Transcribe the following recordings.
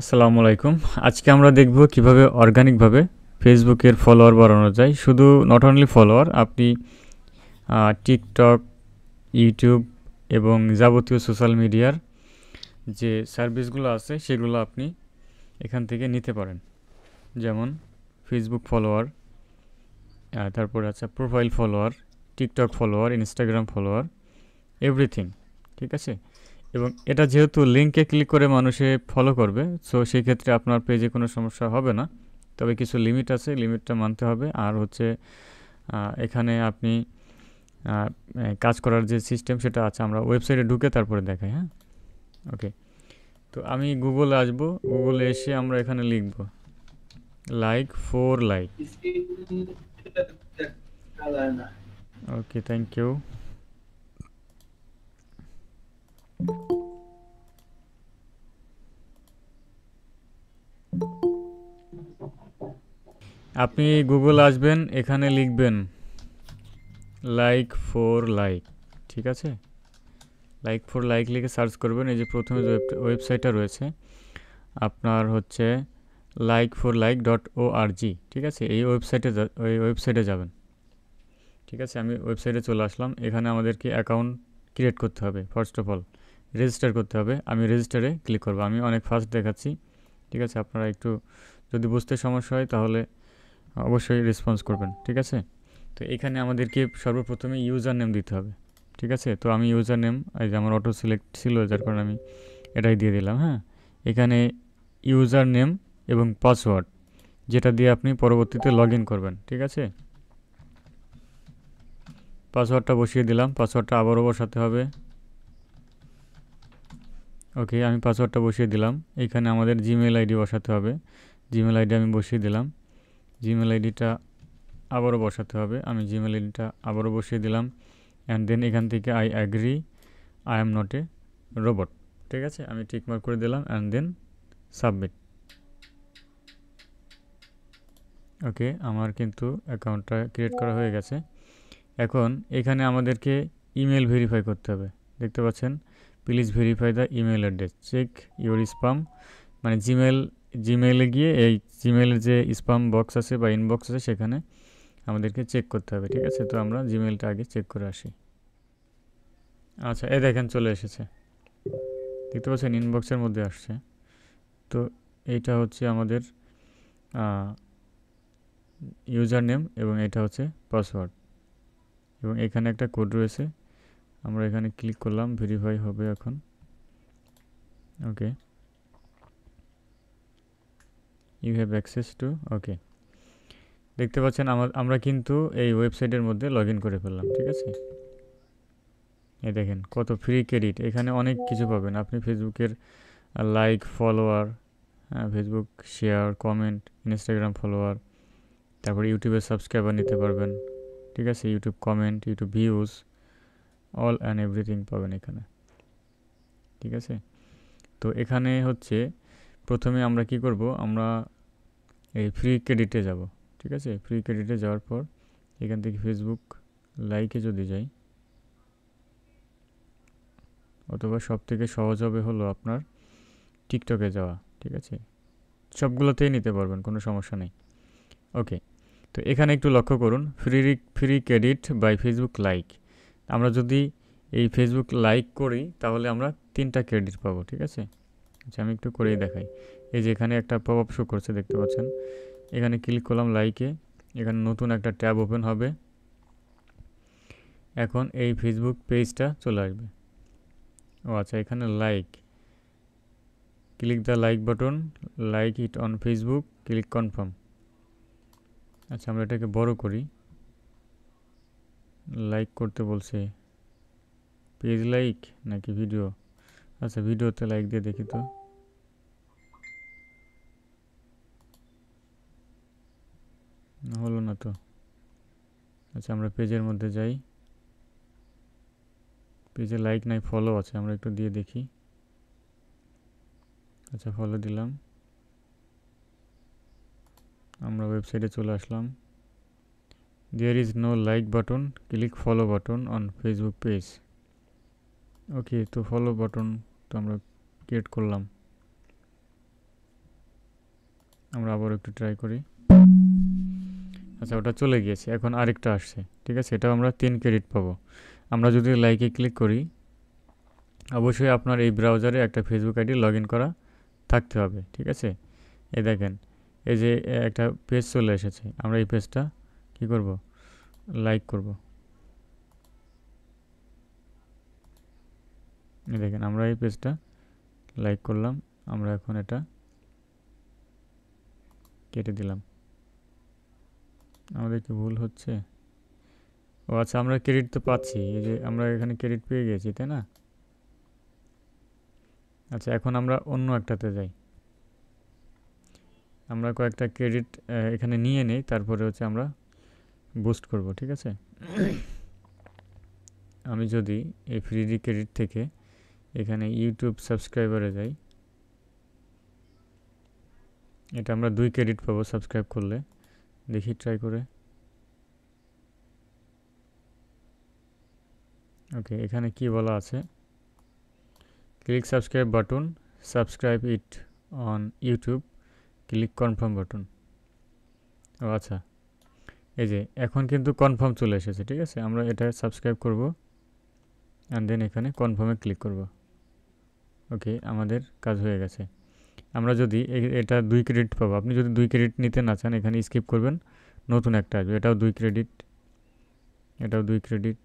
আসসালামু আলাইকুম। আজকে আমরা দেখব কিভাবে অর্গানিকভাবে ফেসবুকের ফলোয়ার বাড়ানো যায়। শুধু নট অনলি ফলোয়ার, আপনি টিকটক, ইউটিউব এবং যাবতীয় সোশ্যাল মিডিয়ার যে সার্ভিসগুলো আছে সেগুলো আপনি এখান থেকে নিতে পারেন। যেমন ফেসবুক ফলোয়ার, তারপরে আছে profile follower, TikTok follower, Instagram follower, everything. ঠিক আছে? এবং এটা যেহেতু লিঙ্কে ক্লিক করে মানুষে ফলো করবে, সো সেই ক্ষেত্রে আপনার পেজে কোনো সমস্যা হবে না। তবে কিছু লিমিট আছে, লিমিটটা মানতে হবে। আর হচ্ছে এখানে আপনি কাজ করার যে সিস্টেম সেটা আছে, আমরা ওয়েবসাইটে ঢুকে তারপরে দেখাই। হ্যাঁ, ওকে। তো আমি গুগলে আসবো, গুগলে এসে আমরা এখানে লিখব like for like. Okay, thank you. আপনি গুগল আসবেন, এখানে লিখবেন লাইক ফর লাইক। ঠিক আছে? লাইক ফর লাইক লিখে সার্চ করবেন। এই যে প্রথমে যে ওয়েবসাইটটা রয়েছে আপনার হচ্ছে like for like dot O R G. ঠিক আছে? এই ওয়েবসাইটে যাবেন। ঠিক আছে, আমি ওয়েবসাইটে চলে আসলাম। এখানে আমাদেরকে অ্যাকাউন্ট ক্রিয়েট করতে হবে। ফার্স্ট অফ অল রেজিস্টার করতে হবে। আমি রেজিস্টারে ক্লিক করবো। আমি অনেক ফাস্ট দেখাচ্ছি। ঠিক আছে, আপনারা একটু যদি বুঝতে সমস্যা হয় তাহলে অবশ্যই রেসপন্স করবেন। ঠিক আছে? তো এখানে আমাদেরকে সর্বপ্রথমে ইউজার নেম দিতে হবে। ঠিক আছে? তো আমি ইউজার নেম, এই যে আমার অটো সিলেক্ট ছিল যার কারণে আমি এটাই দিয়ে দিলাম। হ্যাঁ, এখানে ইউজার নেম এবং পাসওয়ার্ড, যেটা দিয়ে আপনি পরবর্তীতে লগ ইন করবেন। ঠিক আছে? পাসওয়ার্ডটা বসিয়ে দিলাম। পাসওয়ার্ডটা আবারও বসাতে হবে। ওকে, আমি পাসওয়ার্ডটা বসিয়ে দিলাম। এখানে আমাদের জিমেল আইডি বসাতে হবে। জিমেল আইডি আমি বসিয়ে দিলাম। জিমেল আইডিটা আবারও বসাতে হবে। আমি জিমেল আইডিটা আবারও বসিয়ে দিলাম। অ্যান্ড দেন এখান থেকে I agree, I am not a robot. ঠিক আছে, আমি টিকমার্ক করে দিলাম অ্যান্ড দেন সাবমিট। ওকে, আমার কিন্তু অ্যাকাউন্টটা ক্রিয়েট করা হয়ে গেছে। এখন এখানে আমাদেরকে ইমেল ভেরিফাই করতে হবে। দেখতে পাচ্ছেন, please verify the email address, check your spam. মানে জিমেইলে গিয়ে এই জিমেইলের যে স্পাম বক্স আছে বা ইনবক্স আছে সেখানে আমাদেরকে চেক করতে হবে। ঠিক আছে? তো আমরা জিমেইলটা আগে চেক করে আসি। আচ্ছা, এই দেখেন চলে এসেছে। দেখতে পাচ্ছেন ইনবক্সের মধ্যে আসছে। তো এইটা হচ্ছে আমাদের ইউজার নেম এবং এটা হচ্ছে পাসওয়ার্ড, এবং এখানে একটা কোড রয়েছে। আমরা এখানে ক্লিক করলাম, ভেরিফাই হবে এখন। ওকে, ইউ হ্যাভ অ্যাক্সেস টু। ওকে, দেখতে পাচ্ছেন আমরা কিন্তু এই ওয়েবসাইটের মধ্যে লগ ইন করে ফেললাম। ঠিক আছে? এই দেখেন কত ফ্রি ক্রেডিট, এখানে অনেক কিছু পাবেন আপনি। ফেসবুকের like, follower, Facebook share, comment, Instagram follower, তারপর ইউটিউবের সাবস্ক্রাইবার নিতে পারবেন। ঠিক আছে? YouTube comment, YouTube views, all and everything পাবেন এখানে। ঠিক আছে? তো এখানে হচ্ছে প্রথমে আমরা কি করব, আমরা এই ফ্রি ক্রেডিটে যাব। ঠিক আছে? ফ্রি ক্রেডিটে যাওয়ার পর এখান থেকে ফেসবুক লাইকে যদি যাই, অথবা সব থেকে সহজ হবে হলো আপনার টিকটকে যাওয়া। ঠিক আছে? সবগুলোতেই নিতে পারবেন, কোনো সমস্যা নেই। ওকে, তো এখানে একটু লক্ষ্য করুন, free credit by Facebook like. আমরা যদি এই ফেসবুক লাইক করি তাহলে আমরা 3টা ক্রেডিট পাবো। ঠিক আছে? আচ্ছা, আমি একটু করেই দেখাই। এই যে এখানে একটা পপ আপ শো করছে, দেখতে পাচ্ছেন। এখানে ক্লিক করলাম লাইকে, এখানে নতুন একটা ট্যাব ওপেন হবে। এখন এই ফেসবুক পেজটা চলে আসবে। ও আচ্ছা, এখানে like, click the like button, like it on Facebook, click confirm. আচ্ছা, আমরা এটাকে বড় করি। লাইক করতে বলছে, পেজ লাইক নাকি ভিডিও? আচ্ছা, ভিডিওতে লাইক দিয়ে দেখি তো। হলো না তো। আচ্ছা, আমরা পেজের মধ্যে যাই। পেজে লাইক নাই, ফলো আছে, আমরা একটু দিয়ে দেখি। আচ্ছা, ফলো দিলাম। আমরা ওয়েবসাইটে চলে আসলাম। There is no like button, click follow button on Facebook page. Okay, তো ফলো বাটন তো আমরা ক্রিয়েট করলাম। আমরা আবার একটু ট্রাই করি। আচ্ছা, ওটা চলে গিয়েছে, এখন আরেকটা আসছে। ঠিক আছে, এটাও আমরা 3 ক্রেডিট পাবো। আমরা যদি লাইকে ক্লিক করি, অবশ্যই আপনার এই ব্রাউজারে একটা ফেসবুক আইডি লগ ইন করা থাকতে হবে। ঠিক আছে, এই দেখেন, এই যে একটা পেজ চলে এসেছে। আমরা এই পেজটা কি করব, লাইক করব। এই দেখেন, আমরা এই পেজটা লাইক করলাম। আমরা এখন এটা কেটে দিলাম। আমাদের কি ভুল হচ্ছে? ও আচ্ছা, আমরা ক্রেডিট তো পাচ্ছি, এই যে আমরা এখানে ক্রেডিট পেয়ে গেছি, তাই না? আচ্ছা, এখন আমরা অন্য একটাতে যাই। আমরা কয়েকটা ক্রেডিট এখানে নিয়ে নেই, তারপরে হচ্ছে আমরা বুস্ট করব। ঠিক আছে, আমি যদি এই ফ্রি ক্রেডিট থেকে এখানে ইউটিউব সাবস্ক্রাইবারে যাই, এটা আমরা 2 ক্রেডিট পাবো সাবস্ক্রাইব করলে। দেখি ট্রাই করে। ওকে, এখানে কি বলা আছে, click subscribe button, subscribe it on YouTube, click confirm button. ও আচ্ছা, এই যে এখন কিন্তু কনফার্ম চলে এসেছে। ঠিক আছে, আমরা এটা সাবস্ক্রাইব করব অ্যান্ড দেন এখানে কনফার্মে ক্লিক করব। ওকে, আমাদের কাজ হয়ে গেছে। আমরা যদি এটা 2 ক্রেডিট পাবো। আপনি যদি 2 ক্রেডিট নিতে না চান, এখানে স্কিপ করবেন, নতুন একটা আসবে, এটাও 2 ক্রেডিট, এটাও 2 ক্রেডিট।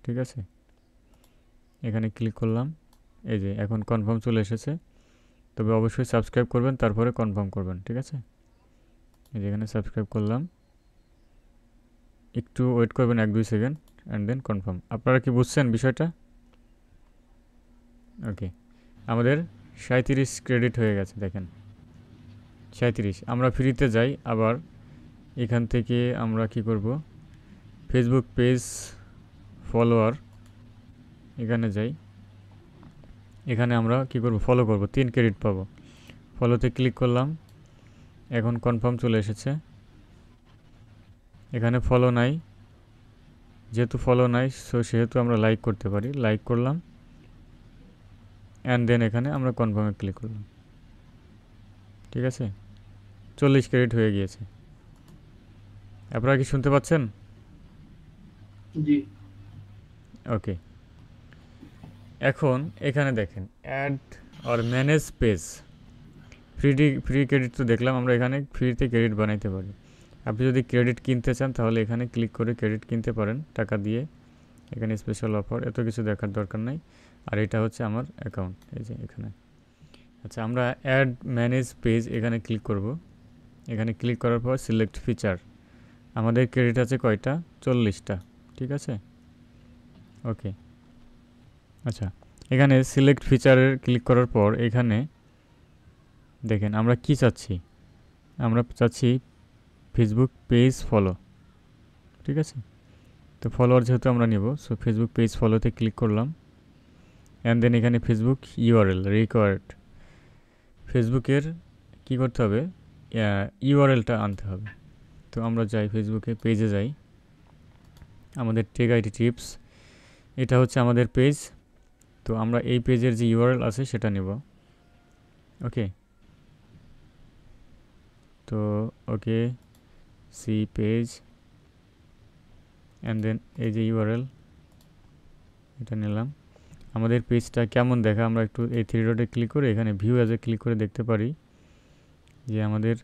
ঠিক আছে, এখানে ক্লিক করলাম। এই যে এখন কনফার্ম চলে এসেছে, তবে অবশ্যই সাবস্ক্রাইব করবেন, তারপরে কনফার্ম করবেন। ঠিক আছে, এই যে এখানে সাবস্ক্রাইব করলাম, একটু ওয়েট করবেন 1-2 সেকেন্ড অ্যান্ড দেন কনফার্ম। আপনারা কি বুঝছেন বিষয়টা? ওকে, আমাদের 37 ক্রেডিট হয়ে গেছে, দেখেন 37। আমরা ফ্রিতে যাই, আবার এখান থেকে আমরা কি করব, ফেসবুক পেজ ফলোয়ার, এখানে যাই। এখানে আমরা কি করব, ফলো করব, 3 ক্রেডিট পাবো। ফলোতে ক্লিক করলাম, এখন কনফার্ম চলে এসেছে। এখানে ফলো নাই, যেহেতু ফলো নাই সেহেতু আমরা লাইক করতে পারি। লাইক করলাম অ্যান্ড দেন এখানে আমরা কনফার্মে ক্লিক করলাম। ঠিক আছে, 40 ক্রেডিট হয়ে গিয়েছে। আপনারা কি শুনতে পাচ্ছেন? জি। ওকে, এখন এখানে দেখেন, add or manage page, free credit তো দেখলাম, আমরা এখানে ফ্রিতে ক্রেডিট বানাইতে পারি। আপনি যদি ক্রেডিট কিনতে চান তাহলে এখানে ক্লিক করে ক্রেডিট কিনতে পারেন টাকা দিয়ে। এখানে স্পেশাল অফার, এত কিছু দেখার দরকার নাই। আর এটা হচ্ছে আমার অ্যাকাউন্ট, এই যে এখানে। আচ্ছা, আমরা অ্যাড ম্যানেজ পেজ এখানে ক্লিক করব। এখানে ক্লিক করার পর সিলেক্ট ফিচার, আমাদের ক্রেডিট আছে কয়টা, 40টা। ঠিক আছে, ওকে। আচ্ছা, এখানে সিলেক্ট ফিচারের ক্লিক করার পর এখানে দেখেন আমরা কি চাচ্ছি, আমরা চাচ্ছি ফেসবুক পেজ ফলো। ঠিক আছে, তো ফলোয়ার যেহেতু আমরা নেব, সো ফেসবুক পেজ ফলোতে ক্লিক করলাম অ্যান্ড দেন এখানে ফেসবুক ইউআরএল রিকোয়ার্ড, ফেসবুকের কি করতে হবে, ইউআরএলটা আনতে হবে। তো আমরা যাই ফেসবুকে, পেজে যাই, আমাদের টেক আইটি টিপস, এটা হচ্ছে আমাদের পেজ। তো আমরা এই পেজের যে ইউআরএল আছে সেটা নেব। ওকে, তো ওকে, সি পেজ অ্যান্ড দেন এই যে ইউআরএল, এটা নিলাম। আমাদের পেজটা কেমন দেখা, আমরা একটু এই 3 ডটে ক্লিক করে এখানে ভিউ অ্যাজে ক্লিক করে দেখতে পারি যে আমাদের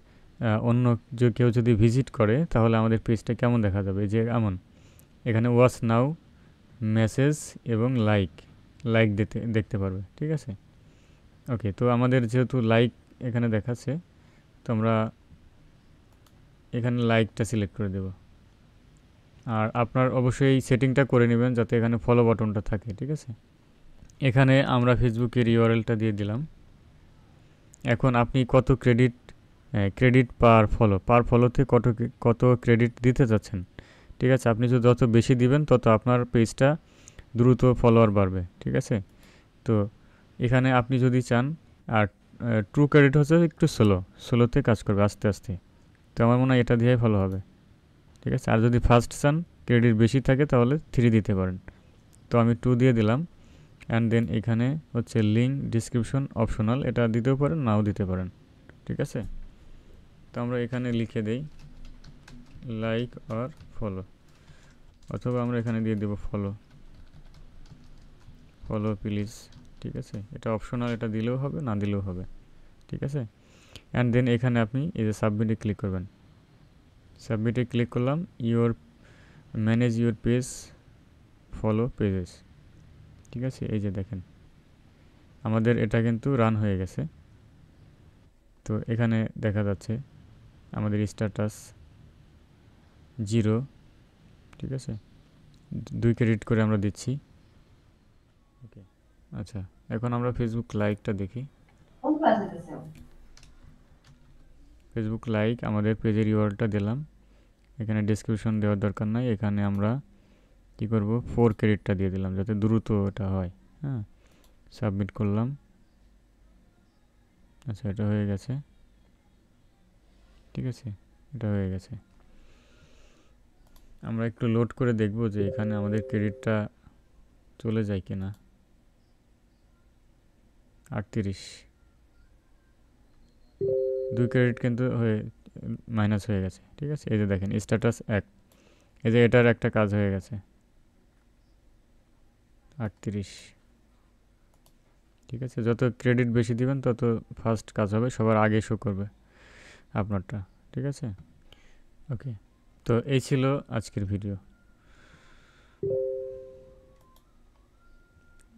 অন্য যে কেউ যদি ভিজিট করে তাহলে আমাদের পেজটা কেমন দেখা যাবে, যে এমন। এখানে ওয়াচ নাও, মেসেজ এবং লাইক দেখতে পারবে। ঠিক আছে, ওকে। তো আমাদের যেহেতু লাইক এখানে দেখাচ্ছে, তো আমরা এখানে লাইকটা সিলেক্ট করে দেব। আর আপনার অবশ্যই এই সেটিংটা করে নেবেন যাতে এখানে ফলো বাটনটা থাকে। ঠিক আছে, এখানে আমরা ফেসবুকের ইউআরএলটা দিয়ে দিলাম। এখন আপনি কত ক্রেডিট পার ফলোতে কত ক্রেডিট দিতে চাচ্ছেন। ঠিক আছে, আপনি যদি যত বেশি দিবেন তত আপনার পেজটা দ্রুত ফলোয়ার বাড়বে। ঠিক আছে, তো এখানে আপনি যদি চান, আর ট্রু ক্রেডিট হচ্ছে একটু স্লোতে কাজ করবে, আস্তে আস্তে। তো আমার মনে হয় এটা দিয়েই ভালো হবে। ঠিক আছে, আর যদি ফার্স্ট চান ক্রেডিট বেশি থাকে তাহলে 3 দিতে পারেন। তো আমি 2 দিয়ে দিলাম অ্যান্ড দেন এখানে হচ্ছে লিঙ্ক ডিসক্রিপশন অপশনাল, এটা দিতেও পারেন নাও দিতে পারেন। ঠিক আছে, তো আমরা এখানে লিখে দেই লাইক আর ফলো, অথবা আমরা এখানে দিয়ে দেব ফলো প্লিজ। ঠিক আছে, এটা অপশনাল, এটা দিলেও হবে না দিলেও হবে। ঠিক আছে, অ্যান্ড দেন এখানে আপনি এই যে সাবমিটে ক্লিক করবেন। সাবমিটে ক্লিক করলাম, manage your page follow pages. ঠিক আছে, এই যে দেখেন আমাদের এটা কিন্তু রান হয়ে গেছে। তো এখানে দেখা যাচ্ছে আমাদের স্ট্যাটাস 0। ঠিক আছে, 2 ক্রেডিট করে আমরা দিচ্ছি। ওকে, আচ্ছা, এখন আমরা ফেসবুক লাইকটা দেখি। ফেসবুক লাইক আমাদের পেজের ইউআরএলটা দিলাম, এখানে ডেসক্রিপশন দেওয়ার দরকার নাই। এখানে আমরা কি করব, 4 ক্রেডিটটা দিয়ে দিলাম যাতে দ্রুত এটা হয়। হ্যাঁ, সাবমিট করলাম। আচ্ছা, এটা হয়ে গেছে। ঠিক আছে, এটা হয়ে গেছে। আমরা একটু লোড করে দেখব যে এখানে আমাদের ক্রেডিটটা চলে যায় কিনা। 38, 2 ক্রেডিট কিন্তু মাইনাস হয়ে গেছে। ঠিক আছে, এই যে দেখেন স্ট্যাটাস 1, এই যে এটার একটা কাজ হয়ে গেছে 38। ঠিক আছে, যত ক্রেডিট বেশি দিবেন তত ফার্স্ট কাজ হবে, সবার আগে শো করবে আপনারটা। ঠিক আছে, ওকে। তো এই ছিল আজকের ভিডিও।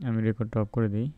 আমি রেকর্ডটা অফ করে দিই।